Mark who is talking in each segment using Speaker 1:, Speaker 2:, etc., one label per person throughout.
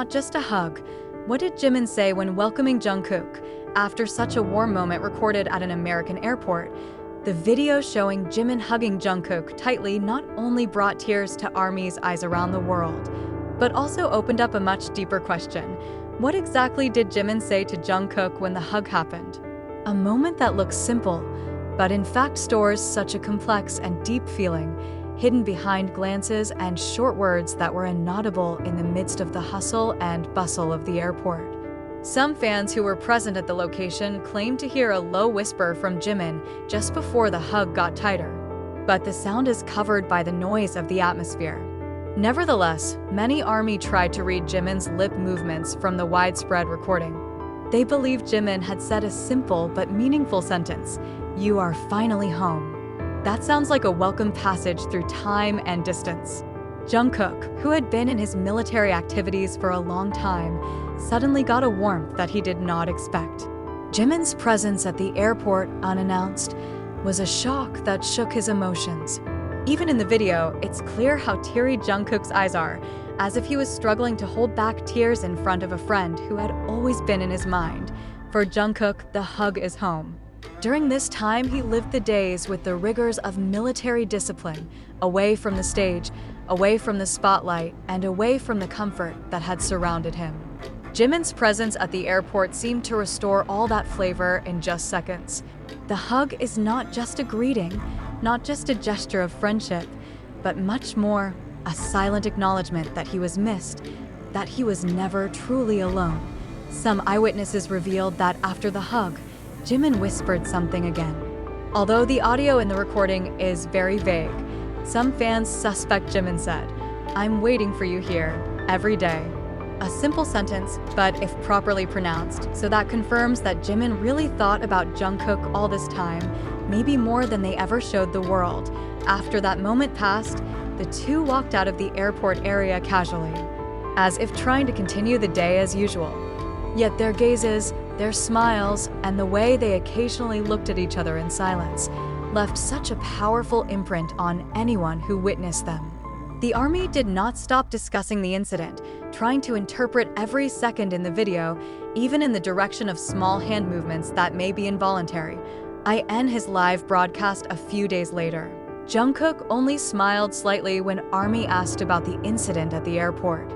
Speaker 1: not just a hug. What did Jimin say when welcoming Jungkook after such a warm moment recorded at an American airport? The video showing Jimin hugging Jungkook tightly not only brought tears to ARMY's eyes around the world, but also opened up a much deeper question. What exactly did Jimin say to Jungkook when the hug happened? A moment that looks simple, but in fact stores such a complex and deep feeling, hidden behind glances and short words that were inaudible in the midst of the hustle and bustle of the airport. Some fans who were present at the location claimed to hear a low whisper from Jimin just before the hug got tighter, but the sound is covered by the noise of the atmosphere. Nevertheless, many ARMY tried to read Jimin's lip movements from the widespread recording. They believed Jimin had said a simple but meaningful sentence, "You are finally home." That sounds like a welcome passage through time and distance. Jungkook, who had been in his military activities for a long time, suddenly got a warmth that he did not expect. Jimin's presence at the airport unannounced was a shock that shook his emotions. Even in the video, it's clear how teary Jungkook's eyes are, as if he was struggling to hold back tears in front of a friend who had always been in his mind. For Jungkook, the hug is home. During this time, he lived the days with the rigors of military discipline, away from the stage, away from the spotlight, and away from the comfort that had surrounded him. Jimin's presence at the airport seemed to restore all that flavor in just seconds. The hug is not just a greeting, not just a gesture of friendship, but much more, a silent acknowledgement that he was missed, that he was never truly alone. Some eyewitnesses revealed that after the hug, Jimin whispered something again. Although the audio in the recording is very vague, some fans suspect Jimin said, "I'm waiting for you here, every day." A simple sentence, but if properly pronounced, so that confirms that Jimin really thought about Jungkook all this time, maybe more than they ever showed the world. After that moment passed, the two walked out of the airport area casually, as if trying to continue the day as usual. Yet their gazes, their smiles, and the way they occasionally looked at each other in silence left such a powerful imprint on anyone who witnessed them. The ARMY did not stop discussing the incident, trying to interpret every second in the video, even in the direction of small hand movements that may be involuntary. I end his live broadcast a few days later. Jungkook only smiled slightly when ARMY asked about the incident at the airport.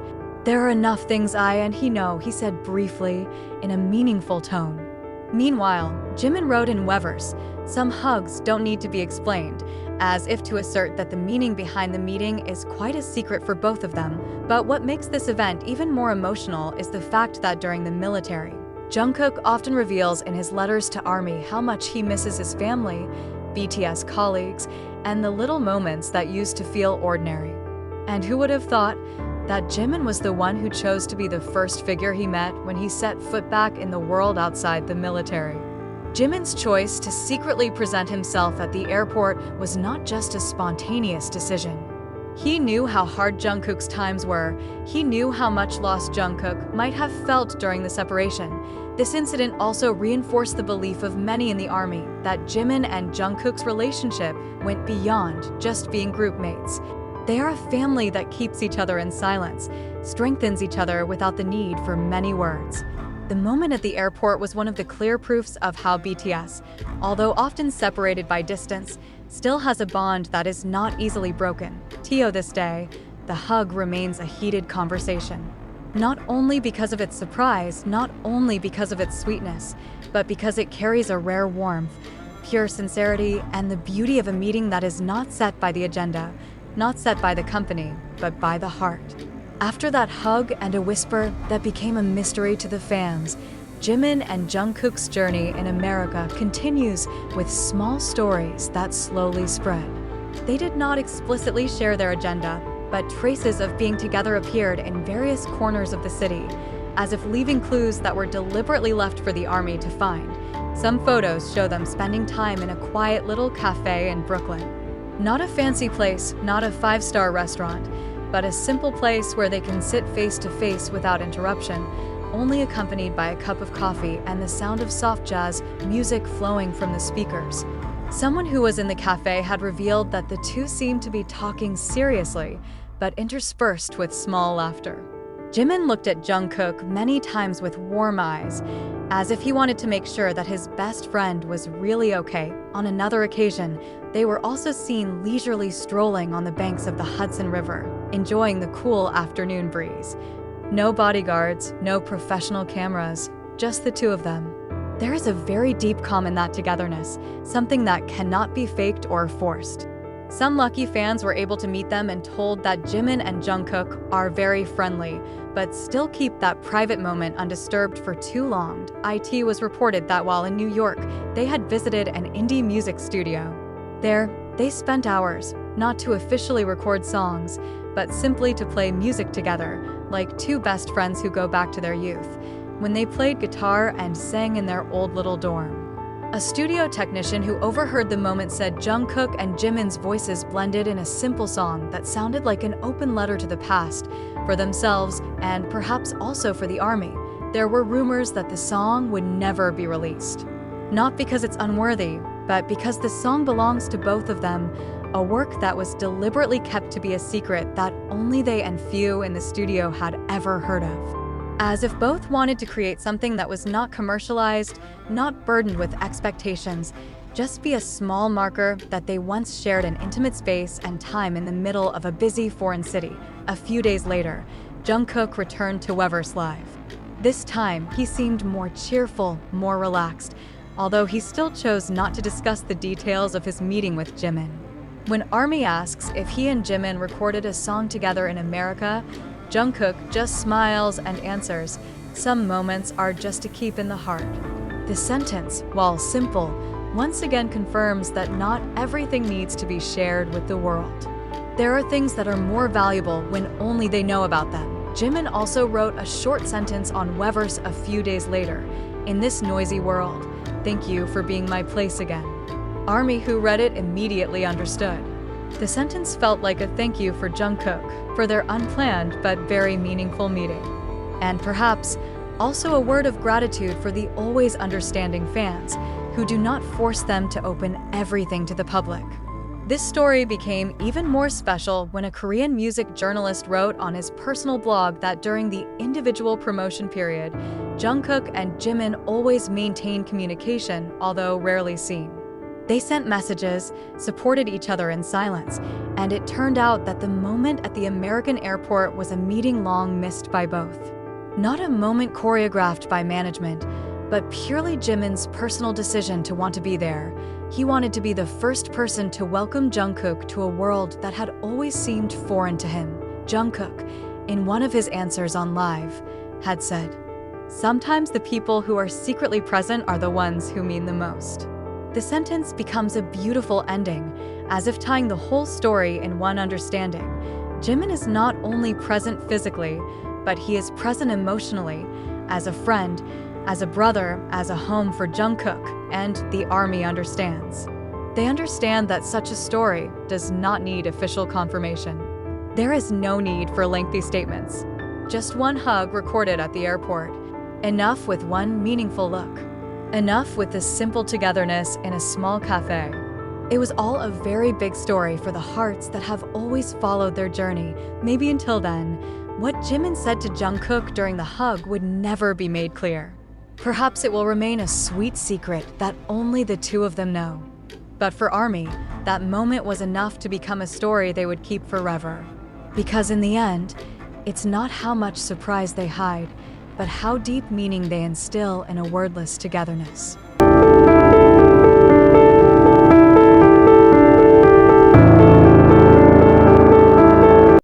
Speaker 1: "There are enough things I and he know," he said briefly, in a meaningful tone. Meanwhile, Jimin wrote in Weverse, "Some hugs don't need to be explained," as if to assert that the meaning behind the meeting is quite a secret for both of them. But what makes this event even more emotional is the fact that during the military, Jungkook often reveals in his letters to ARMY how much he misses his family, BTS colleagues, and the little moments that used to feel ordinary. And who would have thought that Jimin was the one who chose to be the first figure he met when he set foot back in the world outside the military? Jimin's choice to secretly present himself at the airport was not just a spontaneous decision. He knew how hard Jungkook's times were. He knew how much loss Jungkook might have felt during the separation. This incident also reinforced the belief of many in the ARMY that Jimin and Jungkook's relationship went beyond just being groupmates. They are a family that keeps each other in silence, strengthens each other without the need for many words. The moment at the airport was one of the clear proofs of how BTS, although often separated by distance, still has a bond that is not easily broken. To this day, the hug remains a heated conversation. Not only because of its surprise, not only because of its sweetness, but because it carries a rare warmth, pure sincerity, and the beauty of a meeting that is not set by the agenda, not set by the company, but by the heart. After that hug and a whisper that became a mystery to the fans, Jimin and Jungkook's journey in America continues with small stories that slowly spread. They did not explicitly share their agenda, but traces of being together appeared in various corners of the city, as if leaving clues that were deliberately left for the ARMY to find. Some photos show them spending time in a quiet little cafe in Brooklyn. Not a fancy place, not a five-star restaurant, but a simple place where they can sit face to face without interruption, only accompanied by a cup of coffee and the sound of soft jazz music flowing from the speakers. Someone who was in the cafe had revealed that the two seemed to be talking seriously, but interspersed with small laughter. Jimin looked at Jungkook many times with warm eyes, as if he wanted to make sure that his best friend was really okay. On another occasion, they were also seen leisurely strolling on the banks of the Hudson River, enjoying the cool afternoon breeze. No bodyguards, no professional cameras, just the two of them. There is a very deep calm in that togetherness, something that cannot be faked or forced. Some lucky fans were able to meet them and told that Jimin and Jungkook are very friendly, but still keep that private moment undisturbed for too long. It was reported that while in New York, they had visited an indie music studio. There, they spent hours, not to officially record songs, but simply to play music together, like two best friends who go back to their youth, when they played guitar and sang in their old little dorm. A studio technician who overheard the moment said Jungkook and Jimin's voices blended in a simple song that sounded like an open letter to the past, for themselves and perhaps also for the army. There were rumors that the song would never be released. Not because it's unworthy, but because the song belongs to both of them, a work that was deliberately kept to be a secret that only they and few in the studio had ever heard of. As if both wanted to create something that was not commercialized, not burdened with expectations, just be a small marker that they once shared an intimate space and time in the middle of a busy foreign city. A few days later, Jungkook returned to Weverse Live. This time, he seemed more cheerful, more relaxed, although he still chose not to discuss the details of his meeting with Jimin. When ARMY asks if he and Jimin recorded a song together in America, Jungkook just smiles and answers, "Some moments are just to keep in the heart." The sentence, while simple, once again confirms that not everything needs to be shared with the world. There are things that are more valuable when only they know about them. Jimin also wrote a short sentence on Weverse a few days later, "In this noisy world, thank you for being my place again." ARMY who read it immediately understood. The sentence felt like a thank you for Jungkook for their unplanned but very meaningful meeting. And perhaps also a word of gratitude for the always understanding fans who do not force them to open everything to the public. This story became even more special when a Korean music journalist wrote on his personal blog that during the individual promotion period, Jungkook and Jimin always maintained communication, although rarely seen. They sent messages, supported each other in silence, and it turned out that the moment at the American airport was a meeting long missed by both. Not a moment choreographed by management, but purely Jimin's personal decision to want to be there. He wanted to be the first person to welcome Jungkook to a world that had always seemed foreign to him. Jungkook, in one of his answers on Live, had said, "Sometimes the people who are secretly present are the ones who mean the most." The sentence becomes a beautiful ending, as if tying the whole story in one understanding. Jimin is not only present physically, but he is present emotionally, as a friend, as a brother, as a home for Jungkook, and the ARMY understands. They understand that such a story does not need official confirmation. There is no need for lengthy statements. Just one hug recorded at the airport. Enough with one meaningful look. Enough with the simple togetherness in a small cafe. It was all a very big story for the hearts that have always followed their journey. Maybe until then, what Jimin said to Jungkook during the hug would never be made clear. Perhaps it will remain a sweet secret that only the two of them know. But for ARMY, that moment was enough to become a story they would keep forever. Because in the end, it's not how much surprise they hide, but how deep meaning they instill in a wordless togetherness.